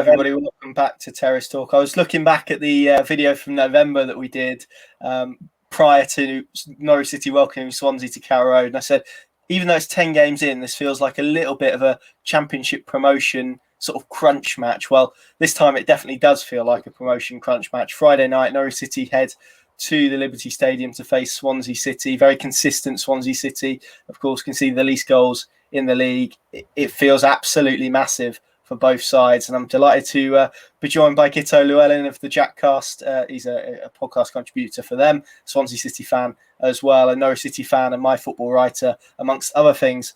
everybody. Welcome back to Terrace Talk. I was looking back at the video from November that we did prior to Norwich City welcoming Swansea to Carrow Road. And I said, even though it's 10 games in, this feels like a little bit of a championship promotion sort of crunch match. Well, this time it definitely does feel like a promotion crunch match. Friday night, Norwich City head to the Liberty Stadium to face Swansea City. Very consistent Swansea City. Of course, can see the least goals in the league. It feels absolutely massive for both sides, and I'm delighted to be joined by Guto Llewelyn of the Jackcast. He's a podcast contributor for them, Swansea City fan as well, a Norwich City fan, and my football writer, amongst other things,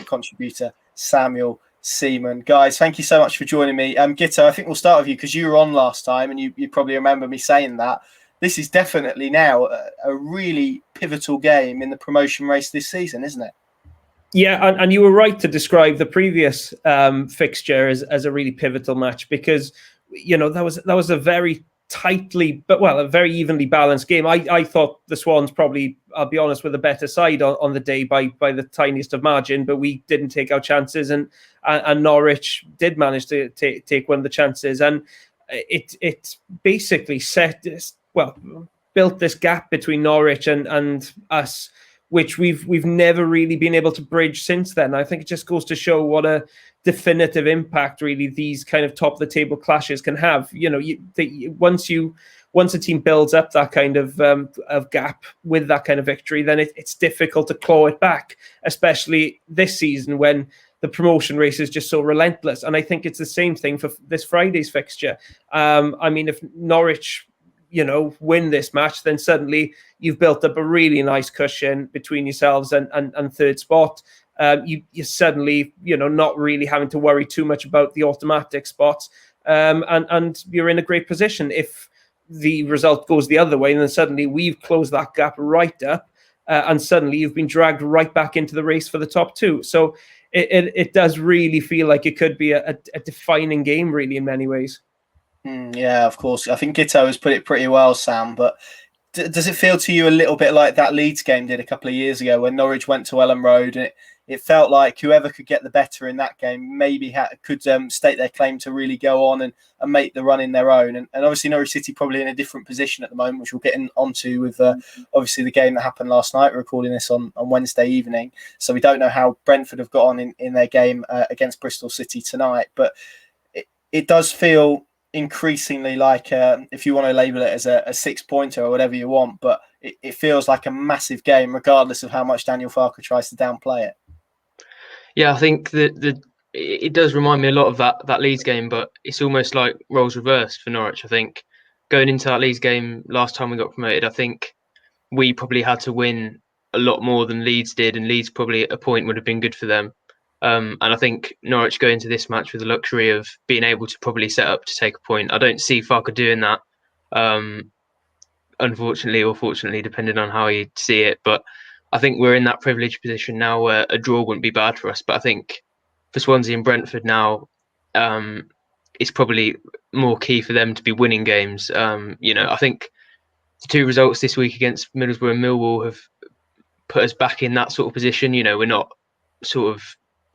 contributor Samuel Seaman. Guys, thank you so much for joining me. Guto, I think we'll start with you because you were on last time, and you probably remember me saying that. This is definitely now a really pivotal game in the promotion race this season, isn't it? Yeah, and you were right to describe the previous fixture as a really pivotal match because, you know, that was a very a very evenly balanced game. I thought the Swans probably, I'll be honest, were the better side on the day by the tiniest of margin, but we didn't take our chances, and Norwich did manage to take one of the chances, and it basically built this gap between Norwich and us, which we've never really been able to bridge since then. I think it just goes to show what a definitive impact really these kind of top of the table clashes can have. You know, once a team builds up that kind of gap with that kind of victory, then it's difficult to claw it back, especially this season when the promotion race is just so relentless. And I think it's the same thing for this Friday's fixture. I mean, if Norwich, you know, win this match, then suddenly you've built up a really nice cushion between yourselves and third spot. You suddenly, you know, not really having to worry too much about the automatic spots, and you're in a great position. If the result goes the other way, then suddenly we've closed that gap right up, and suddenly you've been dragged right back into the race for the top two. So it does really feel like it could be a defining game, really, in many ways. Yeah, of course. I think Guto has put it pretty well, Sam. But does it feel to you a little bit like that Leeds game did a couple of years ago when Norwich went to Ellen Road, and it felt like whoever could get the better in that game maybe could state their claim to really go on and make the run in their own. And obviously Norwich City probably in a different position at the moment, which we'll get onto with obviously the game that happened last night. We're recording this on Wednesday evening, so we don't know how Brentford have got on in their game against Bristol City tonight. But it does feel increasingly like, if you want to label it as a 6-pointer or whatever you want, but it feels like a massive game regardless of how much Daniel Farke tries to downplay it. Yeah, I think that it does remind me a lot of that Leeds game, but it's almost like roles reversed for Norwich. I think going into that Leeds game last time we got promoted, I think we probably had to win a lot more than Leeds did, and Leeds probably at a point would have been good for them. And I think Norwich go into this match with the luxury of being able to probably set up to take a point. I don't see Farke doing that, unfortunately or fortunately, depending on how you see it. But I think we're in that privileged position now where a draw wouldn't be bad for us. But I think for Swansea and Brentford now, it's probably more key for them to be winning games. I think the two results this week against Middlesbrough and Millwall have put us back in that sort of position. You know, we're not sort of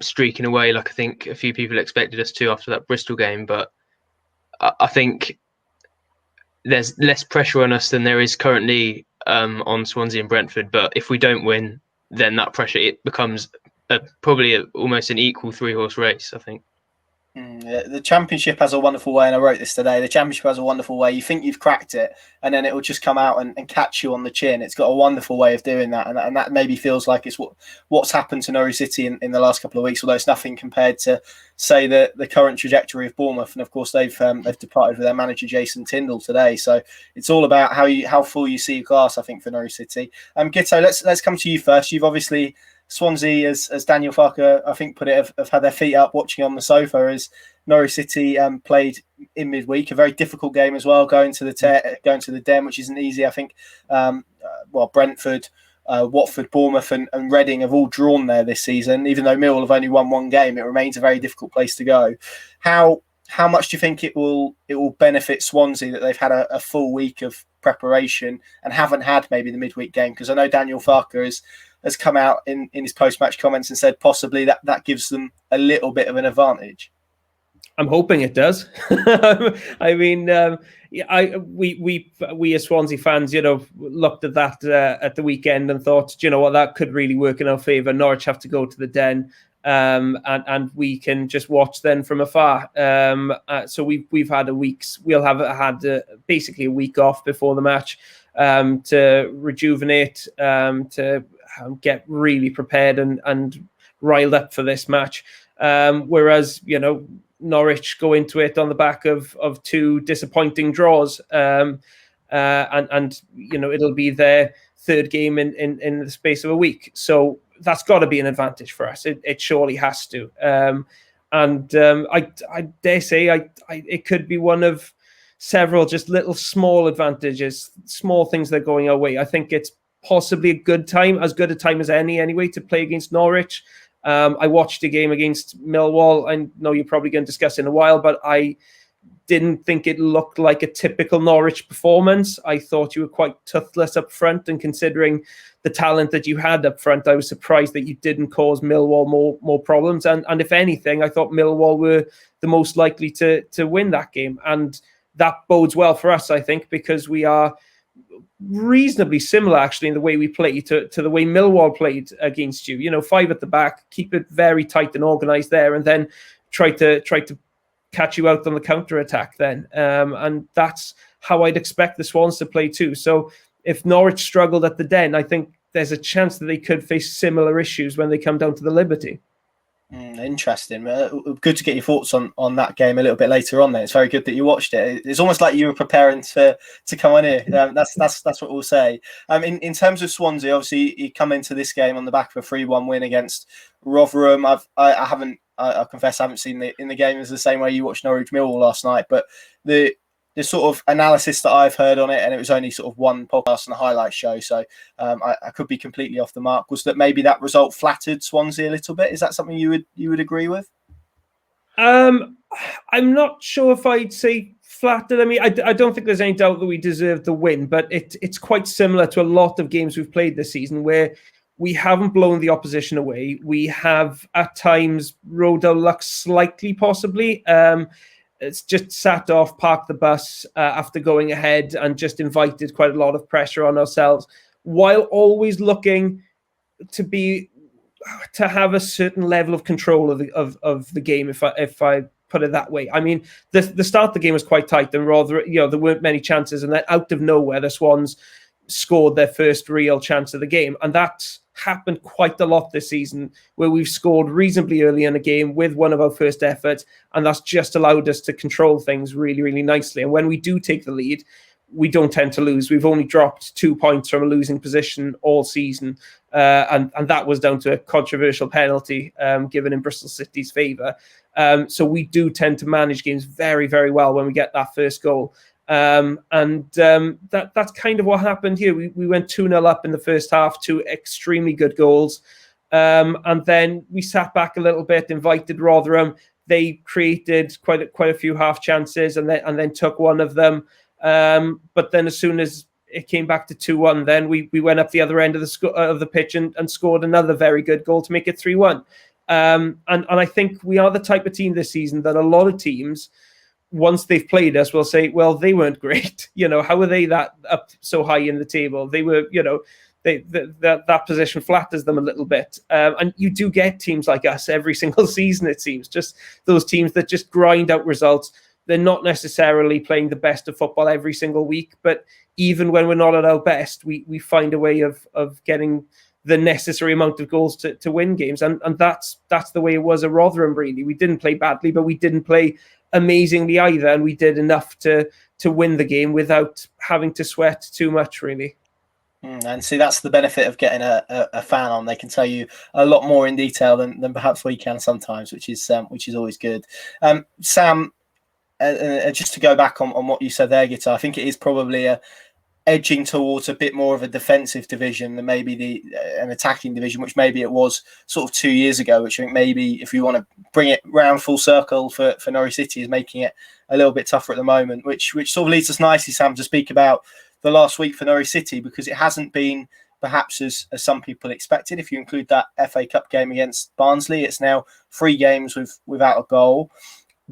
streaking away like I think a few people expected us to after that Bristol game, but I think there's less pressure on us than there is currently on Swansea and Brentford. But if we don't win, then that pressure, it becomes probably almost an equal 3-horse race, I think. The Championship has a wonderful way, and I wrote this today, the Championship has a wonderful way. You think you've cracked it, and then it will just come out and catch you on the chin. It's got a wonderful way of doing that, and that maybe feels like it's what's happened to Norwich City in the last couple of weeks, although it's nothing compared to, say, the current trajectory of Bournemouth. And of course, they've departed with their manager Jason Tindall today. So it's all about how full you see your glass, I think, for Norwich City. Guto, let's come to you first. You've obviously Swansea, as Daniel Farke, I think, put it, have had their feet up watching on the sofa as Norwich City played in midweek. A very difficult game as well, going to the Den, which isn't easy. I think, Brentford, Watford, Bournemouth and Reading have all drawn there this season. Even though Millwall have only won one game, it remains a very difficult place to go. How much do you think it will benefit Swansea that they've had a full week of preparation and haven't had maybe the midweek game? Because I know Daniel Farke has come out in his post-match comments and said possibly that gives them a little bit of an advantage. I'm hoping it does. I mean, we as Swansea fans, looked at that at the weekend and thought, do you know what, that could really work in our favour. Norwich have to go to the Den, and we can just watch then from afar. So we've had we'll have had basically a week off before the match to rejuvenate, to get really prepared and riled up for this match. Whereas, Norwich go into it on the back of two disappointing draws, and it'll be their third game in the space of a week. So that's got to be an advantage for us. It surely has to. I dare say it could be one of several just little small advantages, small things that are going our way. I think it's possibly a good time, as good a time as any anyway, to play against Norwich. I watched a game against Millwall. I know you're probably going to discuss in a while, but I didn't think it looked like a typical Norwich performance. I thought you were quite toothless up front, and considering the talent that you had up front, I was surprised that you didn't cause Millwall more problems. And if anything, I thought Millwall were the most likely to win that game. And that bodes well for us, I think, because we are reasonably similar actually in the way we play to the way Millwall played against you. 5 at the back, keep it very tight and organized there, and then try to catch you out on the counter attack then. And that's how I'd expect the Swans to play too. So if Norwich struggled at the Den, I think there's a chance that they could face similar issues when they come down to the Liberty. Interesting. Good to get your thoughts on that game a little bit later on. Then it's very good that you watched it. It's almost like you were preparing to come on here. That's what we'll say. In terms of Swansea, obviously you come into this game on the back of a 3-1 win against Rotherham. I confess I haven't seen in the game as the same way you watched Norwich Millwall last night, but the sort of analysis that I've heard on it, and it was only sort of one podcast and a highlight show, so I could be completely off the mark, was that maybe that result flattered Swansea a little bit. Is that something you would agree with? I'm not sure if I'd say flattered. I mean, I don't think there's any doubt that we deserved the win, but it's quite similar to a lot of games we've played this season where we haven't blown the opposition away. We have at times rode our luck slightly, possibly. It's just sat off, parked the bus after going ahead, and just invited quite a lot of pressure on ourselves, while always looking to have a certain level of control of the game, if I put it that way. I mean, the start of the game was quite tight, and rather, there weren't many chances, and then out of nowhere, the Swans scored their first real chance of the game, and that's happened quite a lot this season, where we've scored reasonably early in a game with one of our first efforts, and that's just allowed us to control things really, really nicely. And when we do take the lead, we don't tend to lose. We've only dropped 2 points from a losing position all season, and that was down to a controversial penalty given in Bristol City's favour. So we do tend to manage games very, very well when we get that first goal. That's kind of what happened here. We went 2-0 up in the first half, 2 extremely good goals. And then we sat back a little bit, invited Rotherham. They created quite a few half chances and then took one of them. But then as soon as it came back to 2-1, then we went up the other end of the pitch and scored another very good goal to make it 3-1. And I think we are the type of team this season that a lot of teams, once they've played us, will say, well, they weren't great. How were they that up so high in the table? They were, that position flatters them a little bit. And you do get teams like us every single season, it seems. Just those teams that just grind out results. They're not necessarily playing the best of football every single week, but even when we're not at our best, we find a way of getting the necessary amount of goals to win games. And that's the way it was at Rotherham, really. We didn't play badly, but we didn't play amazingly either, and we did enough to win the game without having to sweat too much, really. And see, that's the benefit of getting a fan on. They can tell you a lot more in detail than perhaps we can sometimes, which is always good. Sam, just to go back on what you said there, Guto, I think it is probably edging towards a bit more of a defensive division than maybe an attacking division, which maybe it was sort of 2 years ago, which I think maybe, if you want to bring it round full circle for Norwich City, is making it a little bit tougher at the moment, which sort of leads us nicely, Sam, to speak about the last week for Norwich City, because it hasn't been perhaps as some people expected. If you include that FA Cup game against Barnsley, it's now 3 games without a goal.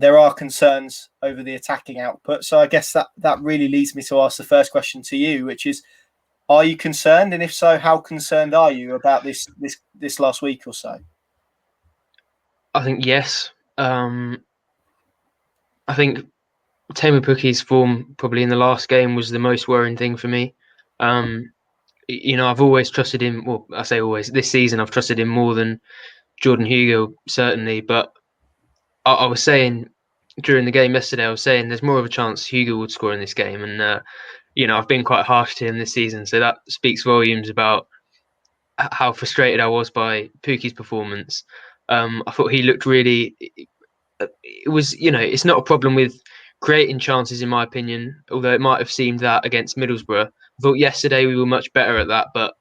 there are concerns over the attacking output. So I guess that really leads me to ask the first question to you, which is, are you concerned? And if so, how concerned are you about this last week or so? I think yes. I think Teemu Pukki's form probably in the last game was the most worrying thing for me. I've always trusted him. Well, I say always. This season, I've trusted him more than Jordan Hugo, certainly. But I was saying during the game yesterday, I was saying there's more of a chance Hugo would score in this game. And, I've been quite harsh to him this season. So that speaks volumes about how frustrated I was by Pukki's performance. I thought he looked really. It was, it's not a problem with creating chances, in my opinion, although it might have seemed that against Middlesbrough. I thought yesterday we were much better at that, but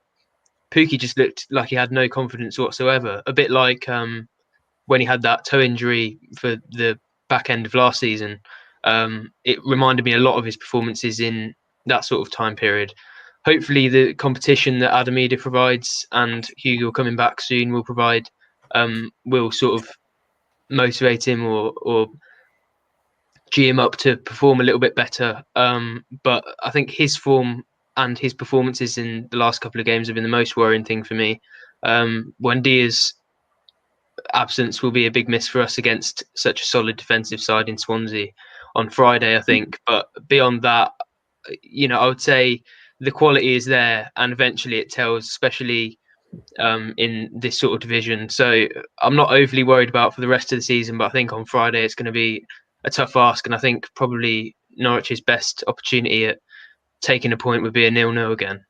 Pukki just looked like he had no confidence whatsoever. A bit like when he had that toe injury for the back end of last season. It reminded me a lot of his performances in that sort of time period. Hopefully, the competition that Adamida provides and Hugo coming back soon will provide will sort of motivate him or G him up to perform a little bit better. But I think his form and his performances in the last couple of games have been the most worrying thing for me. Buendia's absence will be a big miss for us against such a solid defensive side in Swansea on Friday, I think. But beyond that, I would say the quality is there, and eventually it tells, especially in this sort of division. So I'm not overly worried about for the rest of the season, but I think on Friday it's going to be a tough ask, and I think probably Norwich's best opportunity at taking a point would be a 0-0 again.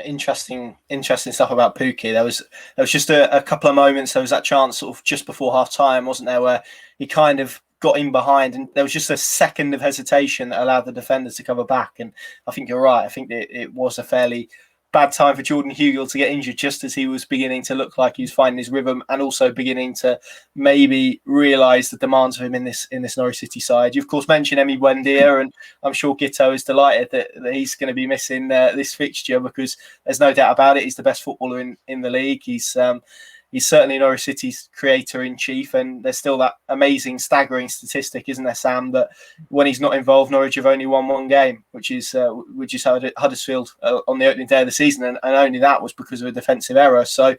Interesting stuff about Pukki. There was just a couple of moments. There was that chance sort of just before half time, wasn't there, where he kind of got in behind, and there was just a second of hesitation that allowed the defenders to cover back. And I think you're right. I think it was a fairly bad time for Jordan Hugill to get injured just as he was beginning to look like he was finding his rhythm and also beginning to maybe realise the demands of him in this Norwich City side. You of course mentioned Emi Buendia, and I'm sure Guto is delighted that he's going to be missing this fixture, because there's no doubt about it, he's the best footballer in the league. He's certainly Norwich City's creator-in-chief, and there's still that amazing, staggering statistic, isn't there, Sam, that when he's not involved, Norwich have only won one game, which is Huddersfield on the opening day of the season, and only that was because of a defensive error. So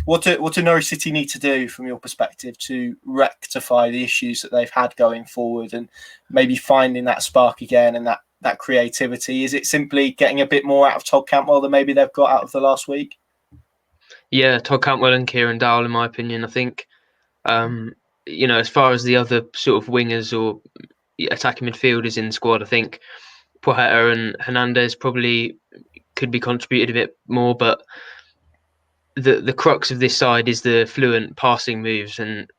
what do Norwich City need to do, from your perspective, to rectify the issues that they've had going forward and maybe finding that spark again and that creativity? Is it simply getting a bit more out of Todd Cantwell than maybe they've got out of the last week? Yeah, Todd Cantwell and Kieran Dowell, in my opinion. I think, as far as the other sort of wingers or attacking midfielders in the squad, I think Poeta and Hernandez probably could be contributed a bit more. But the crux of this side is the fluent passing moves, and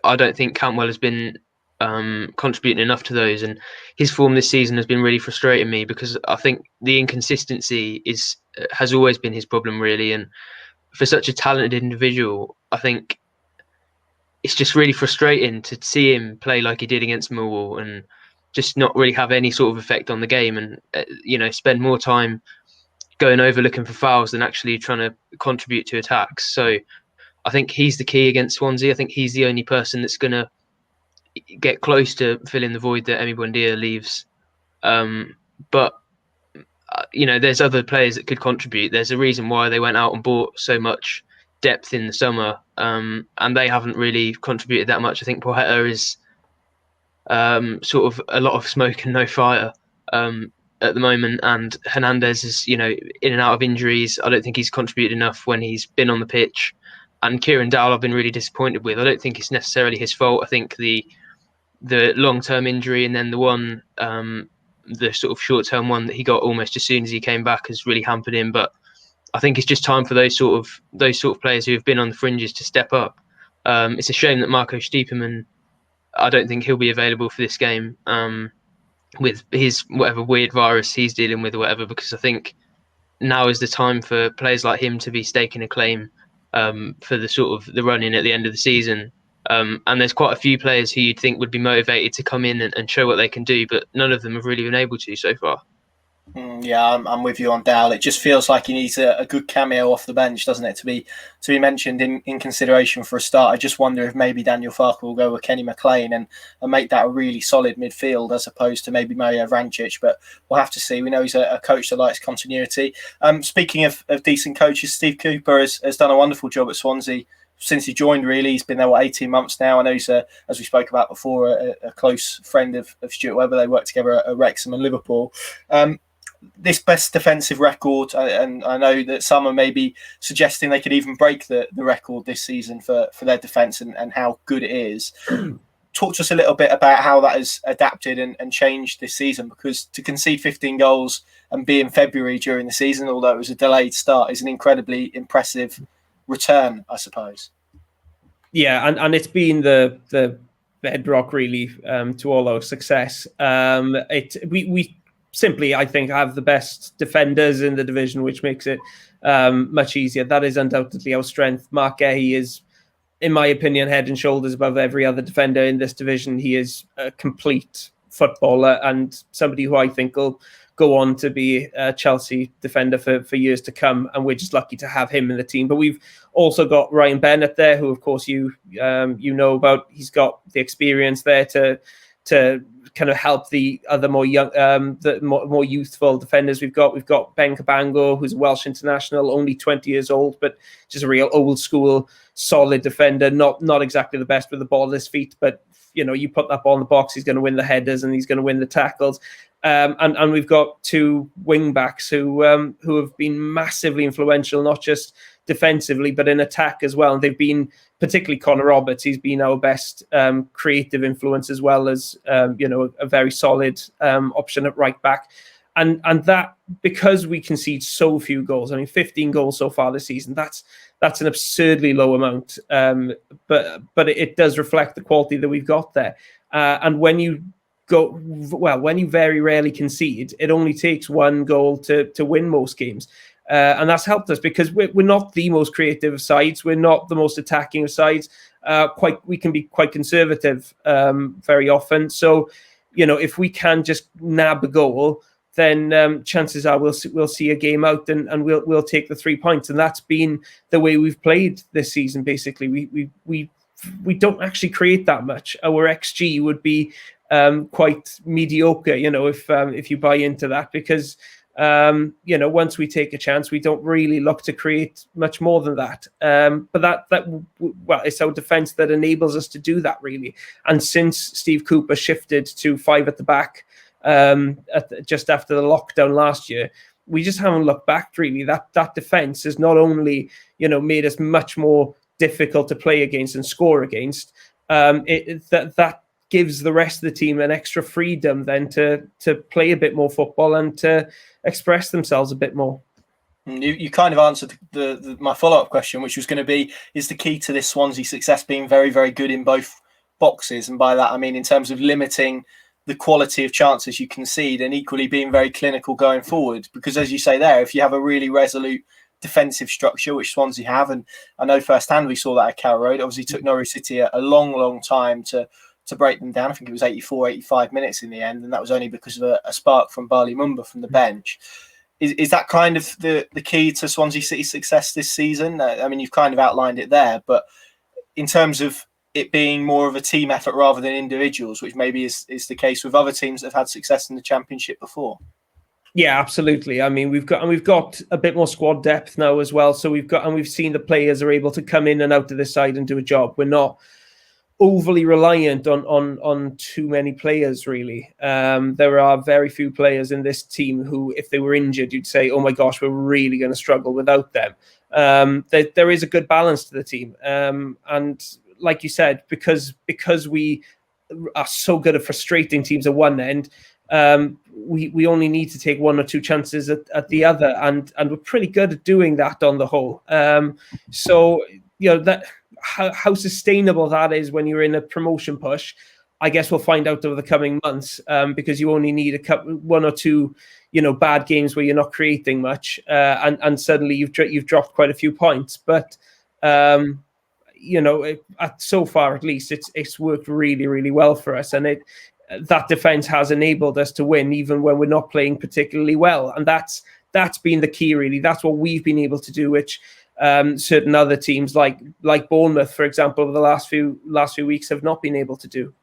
I don't think Cantwell has been contributing enough to those. And his form this season has been really frustrating me, because I think the inconsistency has always been his problem, really. And for such a talented individual, I think it's just really frustrating to see him play like he did against Millwall and just not really have any sort of effect on the game, and spend more time going over looking for fouls than actually trying to contribute to attacks. So I think he's the key against Swansea. I think he's the only person that's going to get close to filling the void that Emi Buendia leaves. But there's other players that could contribute. There's a reason why they went out and bought so much depth in the summer, and they haven't really contributed that much. I think Poeta is sort of a lot of smoke and no fire at the moment, and Hernandez is in and out of injuries. I don't think he's contributed enough when he's been on the pitch. And Kieran Dowell, I've been really disappointed with. I don't think it's necessarily his fault. I think the long-term injury and then the one the sort of short-term one that he got almost as soon as he came back has really hampered him. But I think it's just time for those sort of players who have been on the fringes to step up. It's a shame that Marco Stiepermann, I don't think he'll be available for this game with his whatever weird virus he's dealing with or whatever, because I think now is the time for players like him to be staking a claim for the sort of the run-in at the end of the season. And there's quite a few players who you'd think would be motivated to come in and show what they can do, but none of them have really been able to so far. Yeah, I'm with you on Dowell. It just feels like he needs a good cameo off the bench, doesn't it, to be mentioned in consideration for a start. I just wonder if maybe Daniel Farke will go with Kenny McLean and make that a really solid midfield as opposed to maybe Mario Vrancic. But we'll have to see. We know he's a coach that likes continuity. Speaking of decent coaches, Steve Cooper has done a wonderful job at Swansea since he joined. Really, he's been there 18 months now. I know he's as we spoke about before, a close friend of Stuart Webber. They worked together at Wrexham and Liverpool. This best defensive record, and I know that some are maybe suggesting they could even break the record this season for their defence and how good it is. Talk to us a little bit about how that has adapted and changed this season, because to concede 15 goals and be in February during the season, although it was a delayed start, is an incredibly impressive return, I suppose. Yeah, and it's been the bedrock really to all our success. We simply, I think, have the best defenders in the division, which makes it much easier. That is undoubtedly our strength. Mark Gahey is, in my opinion, head and shoulders above every other defender in this division. He is a complete footballer and somebody who I think will go on to be a Chelsea defender for years to come. And we're just lucky to have him in the team. But we've also got Ryan Bennett there, who, of course, you know about. He's got the experience there to kind of help the other more young, the more youthful defenders we've got. We've got Ben Cabango, who's a Welsh international, only 20 years old, but just a real old school, solid defender. Not exactly the best with the ball at his feet, but you put that ball in the box, he's going to win the headers and he's going to win the tackles. And we've got two wing backs who have been massively influential, not just defensively, but in attack as well. And they've been, particularly Connor Roberts, he's been our best creative influence, as well as a very solid option at right back. And that, because we concede so few goals, 15 goals so far this season, that's an absurdly low amount. But it does reflect the quality that we've got there. And when you very rarely concede, it only takes one goal to win most games. And that's helped us because we're not the most creative of sides. We're not the most attacking of sides. We can be quite conservative very often. So, if we can just nab a goal, then chances are we'll see a game out and we'll take the 3 points. And that's been the way we've played this season. Basically, we don't actually create that much. Our XG would be quite mediocre, if you buy into that, because once we take a chance, we don't really look to create much more than that. But it's our defense that enables us to do that, really. And since Steve Cooper shifted to 5 at the back just after the lockdown last year, we just haven't looked back, really. That defense has not only made us much more difficult to play against and score against, that gives the rest of the team an extra freedom then to play a bit more football and to express themselves a bit more. You kind of answered my follow-up question, which was going to be, is the key to this Swansea success being very, very good in both boxes? And by that, I mean in terms of limiting the quality of chances you concede and equally being very clinical going forward. Because as you say there, if you have a really resolute defensive structure, which Swansea have, and I know firsthand we saw that at Carrow Road, obviously took Norwich City a long, long time to break them down. I think it was 85 minutes in the end, and that was only because of a spark from Bali Mumba from the bench. Is that kind of the key to Swansea City's success this season? You've kind of outlined it there, but in terms of it being more of a team effort rather than individuals, which maybe is the case with other teams that have had success in the Championship before. Yeah, absolutely. We've got a bit more squad depth now as well. So we've seen the players are able to come in and out of this side and do a job. We're not overly reliant on too many players, really. There are very few players in this team who, if they were injured, you'd say, oh my gosh, we're really going to struggle without them. There is a good balance to the team. And like you said, because we are so good at frustrating teams at one end, we only need to take one or two chances at the other, and we're pretty good at doing that on the whole. So that how sustainable that is when you're in a promotion push, I guess we'll find out over the coming months, because you only need one or two bad games where you're not creating much, and suddenly you've dropped quite a few points. But so far at least it's worked really, really well for us, and that defence has enabled us to win, even when we're not playing particularly well. And that's been the key, really. That's what we've been able to do, which certain other teams like Bournemouth, for example, over the last few weeks have not been able to do.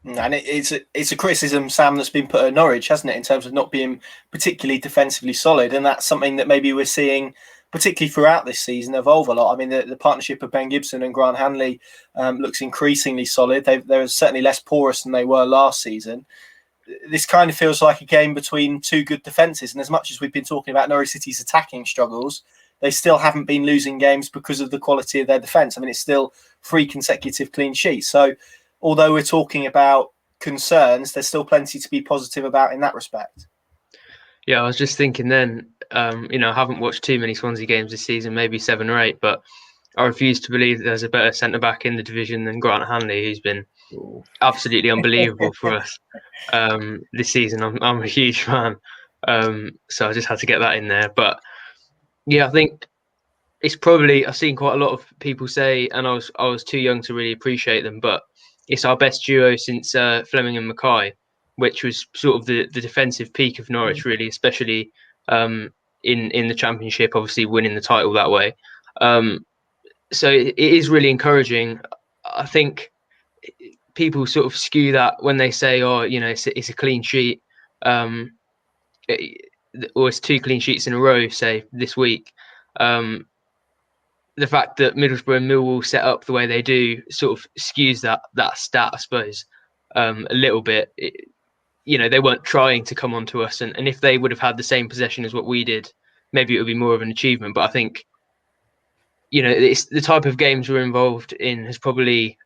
And it's a criticism, Sam, that's been put at Norwich, hasn't it, in terms of not being particularly defensively solid. And that's something that maybe we're seeing, particularly throughout this season, evolve a lot. I mean, the partnership of Ben Gibson and Grant Hanley looks increasingly solid. They're certainly less porous than they were last season. This kind of feels like a game between two good defences. And as much as we've been talking about Norwich City's attacking struggles, they still haven't been losing games because of the quality of their defence. I mean, it's still 3 consecutive clean sheets. So although we're talking about concerns, there's still plenty to be positive about in that respect. Yeah, I was just thinking then, I haven't watched too many Swansea games this season, maybe 7 or 8, but I refuse to believe that there's a better centre-back in the division than Grant Hanley, who's been absolutely unbelievable for us this season. I'm a huge fan, so I just had to get that in there. But yeah, I think it's probably, I've seen quite a lot of people say, and I was too young to really appreciate them, but it's our best duo since Fleming and Mackay, which was sort of the defensive peak of Norwich, really, especially in the Championship, obviously winning the title that way. So it is really encouraging. I think people sort of skew that when they say, "Oh, it's a clean sheet," or it's 2 clean sheets in a row, say this week. The fact that Middlesbrough and Millwall set up the way they do sort of skews that stat, I suppose, a little bit. They weren't trying to come onto us, and if they would have had the same possession as what we did, maybe it would be more of an achievement. But I think, it's the type of games we're involved in has probably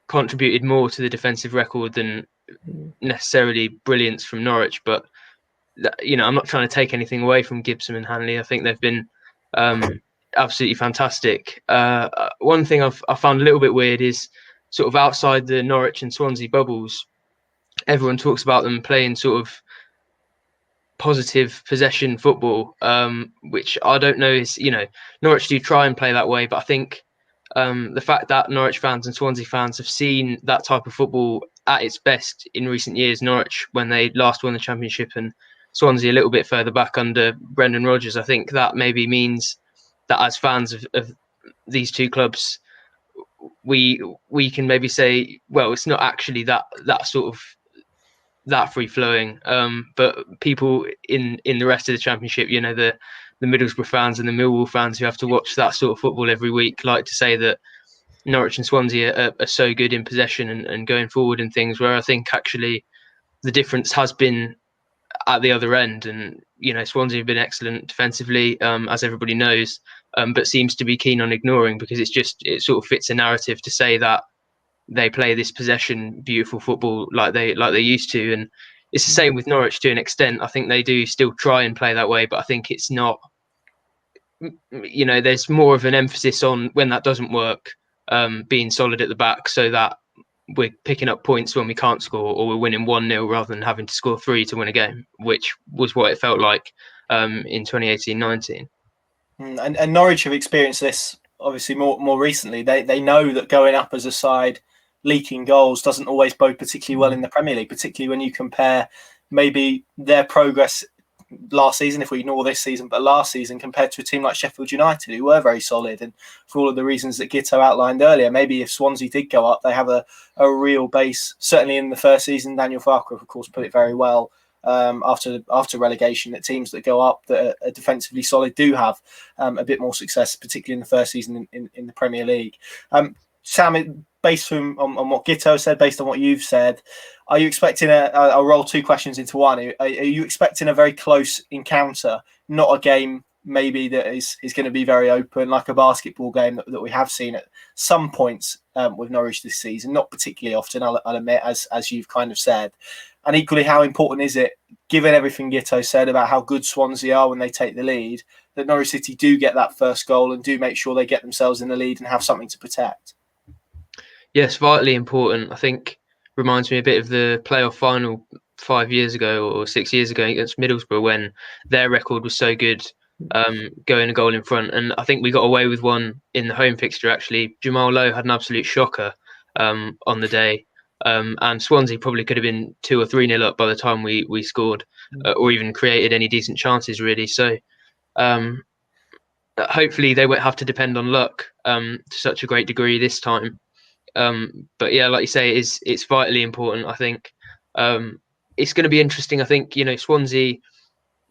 contributed more to the defensive record than necessarily brilliance from Norwich. But I'm not trying to take anything away from Gibson and Hanley. I think they've been absolutely fantastic. One thing I found a little bit weird is sort of outside the Norwich and Swansea bubbles, everyone talks about them playing sort of positive possession football, which I don't know is, Norwich do try and play that way, but I think the fact that Norwich fans and Swansea fans have seen that type of football at its best in recent years, Norwich when they last won the Championship and Swansea a little bit further back under Brendan Rodgers, I think that maybe means that as fans of these two clubs, we can maybe say, well, it's not actually that sort of that free flowing, but people in the rest of the Championship, the Middlesbrough fans and the Millwall fans who have to watch that sort of football every week like to say that Norwich and Swansea are so good in possession and going forward and things, where I think actually the difference has been at the other end. And Swansea have been excellent defensively, as everybody knows, but seems to be keen on ignoring, because it sort of fits a narrative to say that they play this possession beautiful football like they used to. And it's the same with Norwich to an extent. I think they do still try and play that way, but I think it's not, there's more of an emphasis on when that doesn't work, being solid at the back so that we're picking up points when we can't score, or we're winning 1-0 rather than having to score 3 to win a game, which was what it felt like in 2018-19. And Norwich have experienced this obviously more recently. They know that going up as a side, leaking goals doesn't always bode particularly well in the Premier League, particularly when you compare maybe their progress last season, if we ignore this season, but last season compared to a team like Sheffield United, who were very solid. And for all of the reasons that Guto outlined earlier, maybe if Swansea did go up, they have a real base. Certainly in the first season, Daniel Farke, of course, put it very well after relegation, that teams that go up that are defensively solid do have a bit more success, particularly in the first season in the Premier League. Sam, based on what Guto said, based on what you've said, are you expecting I'll roll 2 questions into one. Are you expecting a very close encounter, not a game maybe that is going to be very open, like a basketball game that we have seen at some points with Norwich this season, not particularly often, I'll admit, as you've kind of said. And equally, how important is it, given everything Guto said about how good Swansea are when they take the lead, that Norwich City do get that first goal and do make sure they get themselves in the lead and have something to protect? Yes, vitally important. I think reminds me a bit of the playoff final 5 years ago or 6 years ago against Middlesbrough, when their record was so good, going a goal in front. And I think we got away with one in the home fixture, actually. Jamal Lowe had an absolute shocker on the day. And Swansea probably could have been 2 or 3-0 up by the time we scored, or even created any decent chances really. So hopefully they won't have to depend on luck to such a great degree this time. But yeah, like you say, it's vitally important. I think it's going to be interesting. I think Swansea,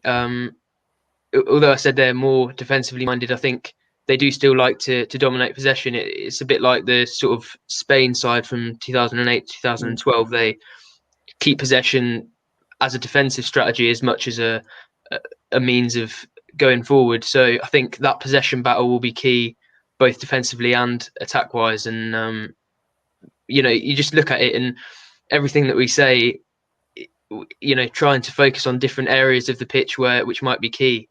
although I said they're more defensively minded, I think they do still like to dominate possession. It's a bit like the sort of Spain side from 2008, 2012. They keep possession as a defensive strategy as much as a means of going forward. So I think that possession battle will be key, both defensively and attack wise. And you just look at it and everything that we say, trying to focus on different areas of the pitch which might be key.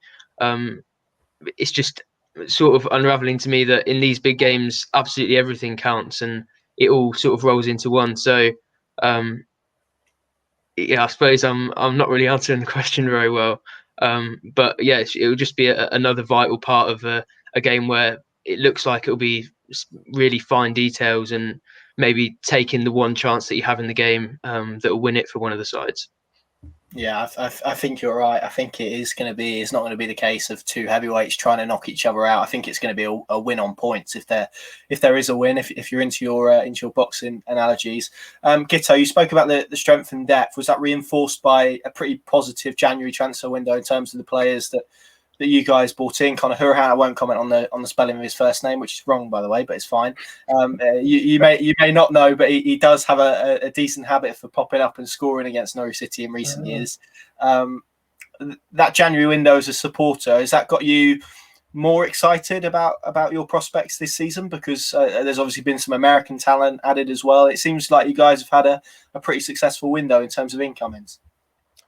It's just sort of unraveling to me that in these big games, absolutely everything counts and it all sort of rolls into one. So, yeah, I suppose I'm not really answering the question very well. But yeah, it will just be another vital part of a game where it looks like it'll be really fine details and maybe taking the one chance that you have in the game that will win it for one of the sides. Yeah, I think you're right. I think it's not going to be the case of two heavyweights trying to knock each other out. I think it's going to be a win on points if there is a win. If you're into your boxing analogies, Guto, you spoke about the strength and depth. Was that reinforced by a pretty positive January transfer window in terms of the players that you guys brought in? Conor Hourihane, I won't comment on the spelling of his first name, which is wrong, by the way, but it's fine. You may not know, but he does have a decent habit for popping up and scoring against Norwich City in recent years. That January window as a supporter, has that got you more excited about your prospects this season? Because there's obviously been some American talent added as well. It seems like you guys have had a pretty successful window in terms of incomings.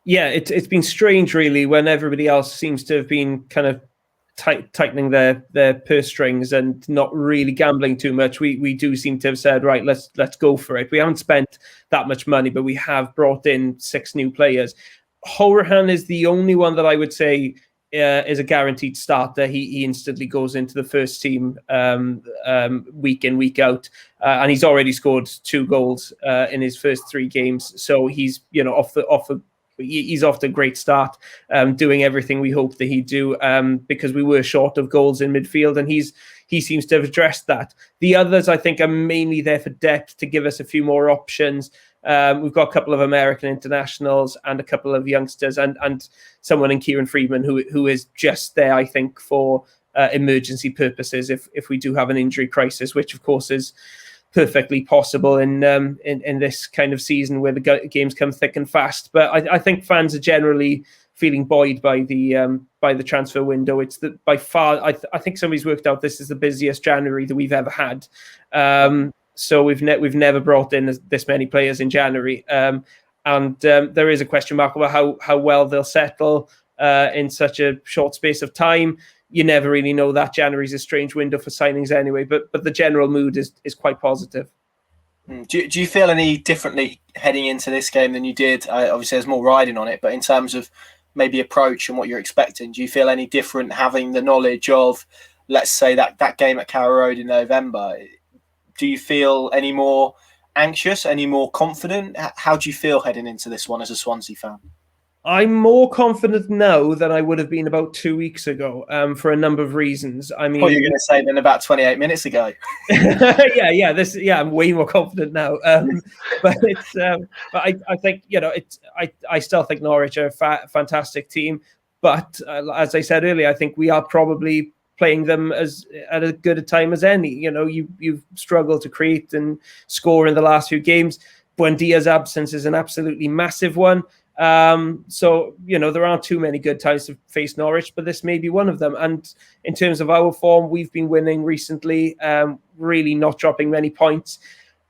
Yeah, it's been strange, really, when everybody else seems to have been kind of tightening their purse strings and not really gambling too much. We do seem to have said, right, let's go for it. We haven't spent that much money, but we have brought in 6 new players. Hourihane is the only one that I would say is a guaranteed starter. He instantly goes into the first team week in, week out, and he's already scored 2 goals in his first 3 games. So he's he's off to a great start, doing everything we hoped that he'd do, because we were short of goals in midfield, and he seems to have addressed that. The others, I think, are mainly there for depth to give us a few more options. We've got a couple of American internationals and a couple of youngsters, and someone in Kieran Friedman who is just there, I think, for emergency purposes if we do have an injury crisis, which of course is perfectly possible in this kind of season where the games come thick and fast. But I think fans are generally feeling buoyed by the transfer window. It's by far, I think somebody's worked out this is the busiest January that we've ever had. So we've never brought in this many players in January, and there is a question mark about how well they'll settle in such a short space of time. You never really know. That January's a strange window for signings anyway, but the general mood is quite positive. Do you feel any differently heading into this game than you did? Obviously, there's more riding on it, but in terms of maybe approach and what you're expecting, do you feel any different having the knowledge of, let's say, that game at Carrow Road in November? Do you feel any more anxious, any more confident? How do you feel heading into this one as a Swansea fan? I'm more confident now than I would have been about 2 weeks ago, for a number of reasons. I mean, what you're going to say than about 28 minutes ago. I'm way more confident now. But I think I still think Norwich are a fantastic team. But as I said earlier, I think we are probably playing them at as good a time as any. You've struggled to create and score in the last few games. Buendia's absence is an absolutely massive one. So there aren't too many good times to face Norwich, but this may be one of them. And in terms of our form, we've been winning recently, really not dropping many points.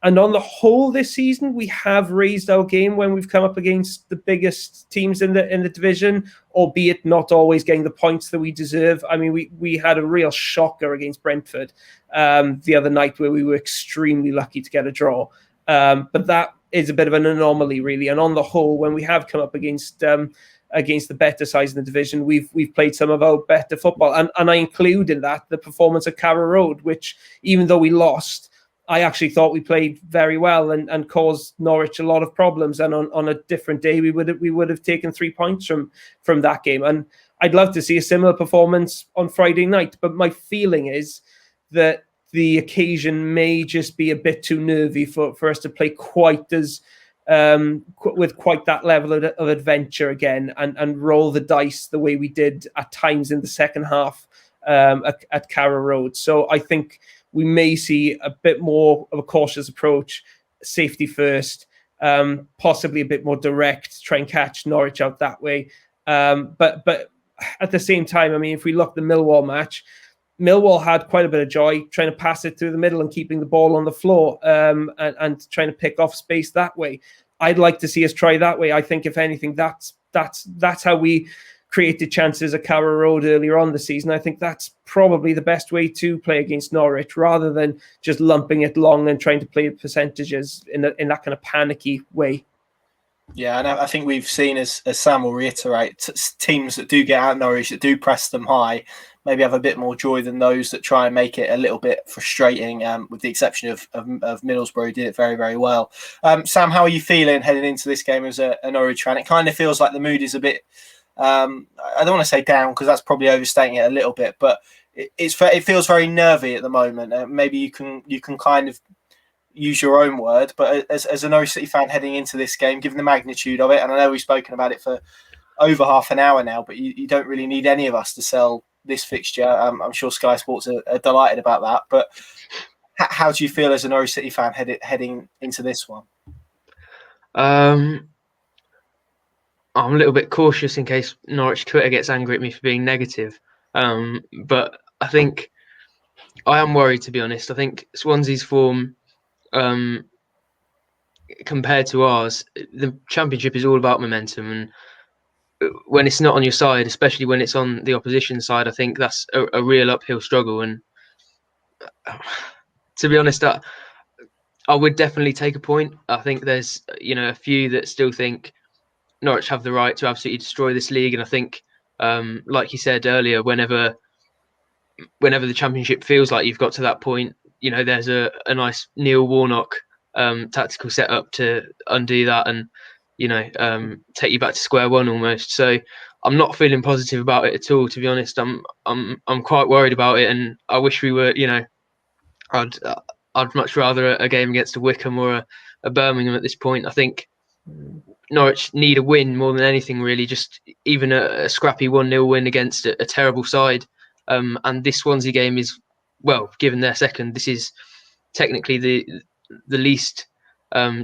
And on the whole this season, we have raised our game when we've come up against the biggest teams in the division, albeit not always getting the points that we deserve. I mean, we had a real shocker against Brentford the other night where we were extremely lucky to get a draw. But that is a bit of an anomaly, really. And on the whole, when we have come up against the better sides in the division, we've played some of our better football. And I include in that the performance at Carrow Road, which, even though we lost, I actually thought we played very well and caused Norwich a lot of problems. And on a different day, we would have taken 3 points from that game. And I'd love to see a similar performance on Friday night. But my feeling is that the occasion may just be a bit too nervy for us to play quite as with quite that level of adventure again and roll the dice the way we did at times in the second half at Carrow Road. So I think we may see a bit more of a cautious approach, safety first, possibly a bit more direct, try and catch Norwich out that way. But at the same time, I mean, if we look at the Millwall match, Millwall had quite a bit of joy trying to pass it through the middle and keeping the ball on the floor and trying to pick off space that way. I'd like to see us try that way. I think, if anything, that's how we created chances at Carrow Road earlier on the season. I think that's probably the best way to play against Norwich, rather than just lumping it long and trying to play percentages in that kind of panicky way. Yeah, and I think we've seen, as Sam will reiterate, teams that do get out Norwich, that do press them high, maybe have a bit more joy than those that try and make it a little bit frustrating, with the exception of Middlesbrough, who did it very, very well. Sam, how are you feeling heading into this game as a Norwich fan? It kind of feels like the mood is a bit, I don't want to say down, because that's probably overstating it a little bit, but it feels very nervy at the moment. Maybe you can kind of use your own word, but as a Norwich City fan heading into this game, given the magnitude of it, and I know we've spoken about it for over half an hour now, but you don't really need any of us to sell this fixture. I'm sure Sky Sports are delighted about that, but how do you feel as a Norwich City fan heading into this one? I'm a little bit cautious in case Norwich Twitter gets angry at me for being negative, but I think I am worried, to be honest. I think Swansea's form, compared to ours, the Championship is all about momentum, and when it's not on your side, especially when it's on the opposition side, I think that's a real uphill struggle. And to be honest, I would definitely take a point. I think there's a few that still think Norwich have the right to absolutely destroy this league, and I think, like you said earlier, whenever the Championship feels like you've got to that point, there's a nice Neil Warnock tactical setup to undo that and take you back to square one almost. So I'm not feeling positive about it at all, to be honest. I'm quite worried about it, and I wish we were. I'd much rather a game against a Wickham or a Birmingham at this point. I think Norwich need a win more than anything, really. Just even a scrappy 1-0 win against a terrible side. And this Swansea game is, well, given their second, this is technically the least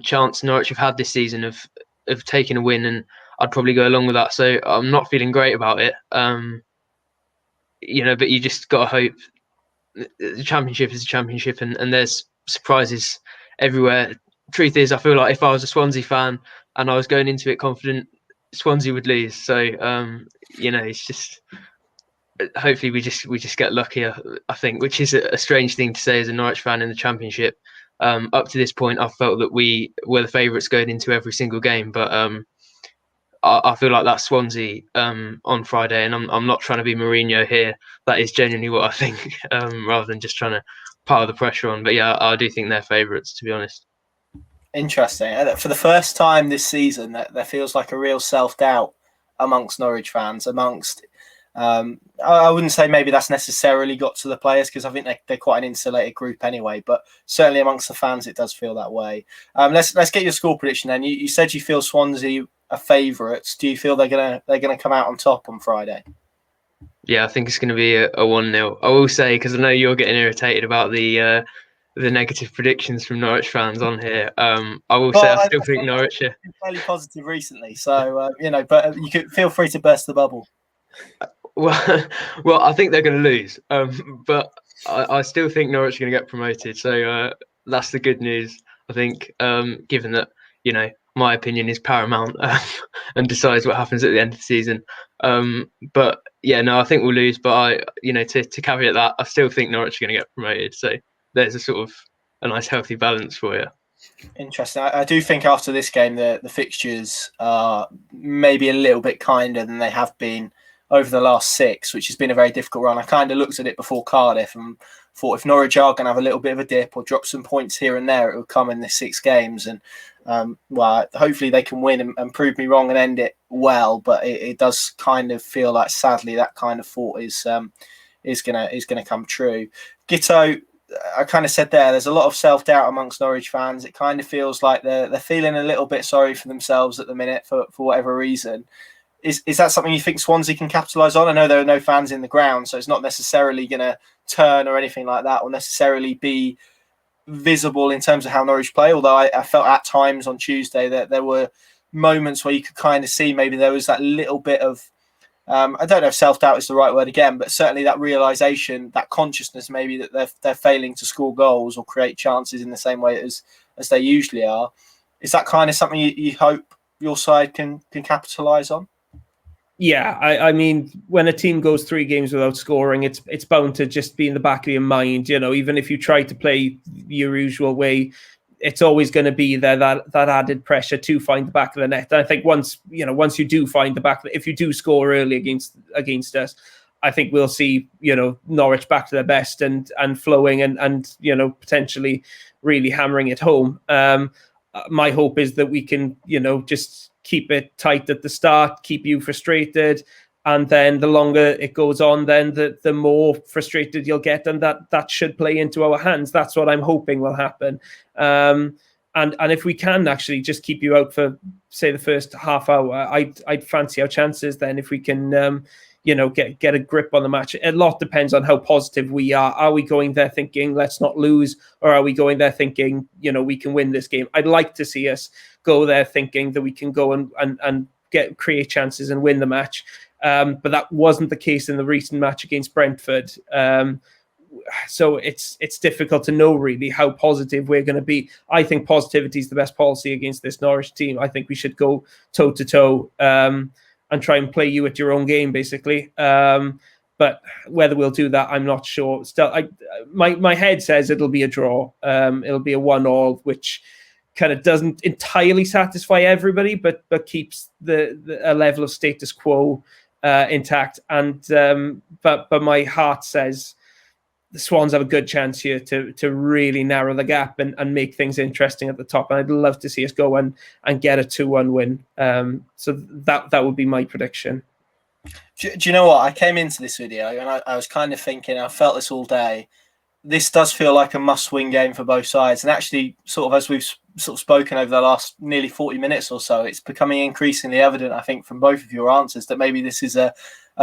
chance Norwich have had this season of taking a win, and I'd probably go along with that. So I'm not feeling great about it. But you just got to hope. The Championship is a Championship, and there's surprises everywhere. Truth is, I feel like if I was a Swansea fan and I was going into it confident, Swansea would lose. So it's just, hopefully we just get luckier, I think, which is a strange thing to say as a Norwich fan in the Championship. Up to this point, I felt that we were the favourites going into every single game, but I feel like that's Swansea on Friday, and I'm not trying to be Mourinho here. That is genuinely what I think, rather than just trying to pile the pressure on. But yeah, I do think they're favourites, to be honest. Interesting. For the first time this season, there feels like a real self-doubt amongst Norwich fans. I wouldn't say maybe that's necessarily got to the players, because I think they're quite an insulated group anyway, but certainly amongst the fans it does feel that way. Let's get your score prediction then. You said you feel Swansea are favourites. Do you feel they're gonna come out on top on Friday? Yeah, I think it's going to be a 1-0. I will say, because I know you're getting irritated about the negative predictions from Norwich fans on here. I will say I still think Norwich are fairly positive recently, so but you could feel free to burst the bubble. Well, I think they're going to lose, but I still think Norwich are going to get promoted. So that's the good news, I think, given that my opinion is paramount and decides what happens at the end of the season. But yeah, no, I think we'll lose. But to caveat that, I still think Norwich are going to get promoted. So there's a sort of a nice healthy balance for you. Interesting. I do think after this game, the fixtures are maybe a little bit kinder than they have been over the last 6, which has been a very difficult run. I kind of looked at it before Cardiff and thought if Norwich are going to have a little bit of a dip or drop some points here and there, it will come in the 6 games. And well, hopefully they can win and prove me wrong and end it well. But it does kind of feel like, sadly, that kind of thought is gonna come true. Guto, I kind of said there's a lot of self-doubt amongst Norwich fans. It kind of feels like they're feeling a little bit sorry for themselves at the minute for whatever reason. Is that something you think Swansea can capitalise on? I know there are no fans in the ground, so it's not necessarily going to turn or anything like that, or necessarily be visible in terms of how Norwich play. Although I felt at times on Tuesday that there were moments where you could kind of see maybe there was that little bit of, I don't know if self-doubt is the right word again, but certainly that realisation, that consciousness maybe that they're failing to score goals or create chances in the same way as they usually are. Is that kind of something you hope your side can capitalise on? Yeah, I mean, when a team goes 3 games without scoring, it's bound to just be in the back of your mind. Even if you try to play your usual way, it's always going to be there, that added pressure to find the back of the net. And I think once you do find the back, if you do score early against us, I think we'll see Norwich back to their best and flowing and potentially really hammering it home. My hope is that we can just keep it tight at the start, keep you frustrated, and then the longer it goes on, then the more frustrated you'll get, and that should play into our hands. That's what I'm hoping will happen. And if we can actually just keep you out for, say, the first half hour, I'd fancy our chances then if we can get a grip on the match. A lot depends on how positive we are. Are we going there thinking let's not lose, or are we going there thinking we can win this game? I'd like to see us go there thinking that we can go and create chances and win the match. But that wasn't the case in the recent match against Brentford. So it's difficult to know really how positive we're going to be. I think positivity is the best policy against this Norwich team. I think we should go toe to toe and try and play you at your own game, basically. But whether we'll do that, I'm not sure. Still, my head says it'll be a draw. It'll be a 1-1, which kind of doesn't entirely satisfy everybody, but keeps a level of status quo intact. And but my heart says the Swans have a good chance here to really narrow the gap and make things interesting at the top. And I'd love to see us go and get a 2-1 win. So that would be my prediction. Do you know what? I came into this video and I was kind of thinking, I felt this all day. This does feel like a must-win game for both sides. And actually, sort of as we've sort of spoken over the last nearly 40 minutes or so, it's becoming increasingly evident, I think, from both of your answers that maybe this is a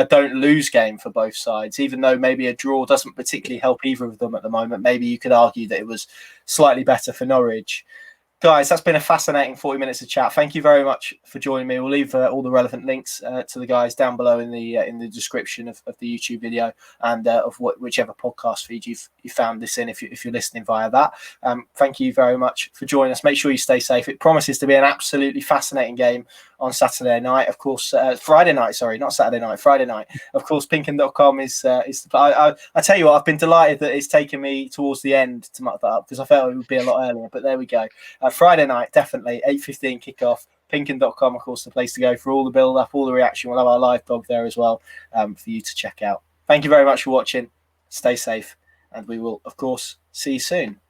don't lose game for both sides, even though maybe a draw doesn't particularly help either of them at the moment. Maybe you could argue that it was slightly better for Norwich. Guys, that's been a fascinating 40 minutes of chat. Thank you very much for joining me. We'll leave all the relevant links to the guys down below in the description of the YouTube video and of whichever podcast feed you found this in if you're listening via that. Thank you very much for joining us. Make sure you stay safe. It promises to be an absolutely fascinating game on Saturday night. Of course, Friday night. Sorry, not Saturday night. Friday night. Of course, PinkUn.com is the. I tell you what, I've been delighted that it's taken me towards the end to muck that up because I felt it would be a lot earlier. But there we go. Friday night, definitely 8:15 kickoff. PinkUn.com, of course, the place to go for all the build-up, all the reaction. We'll have our live blog there as well for you to check out. Thank you very much for watching. Stay safe, and we will, of course, see you soon.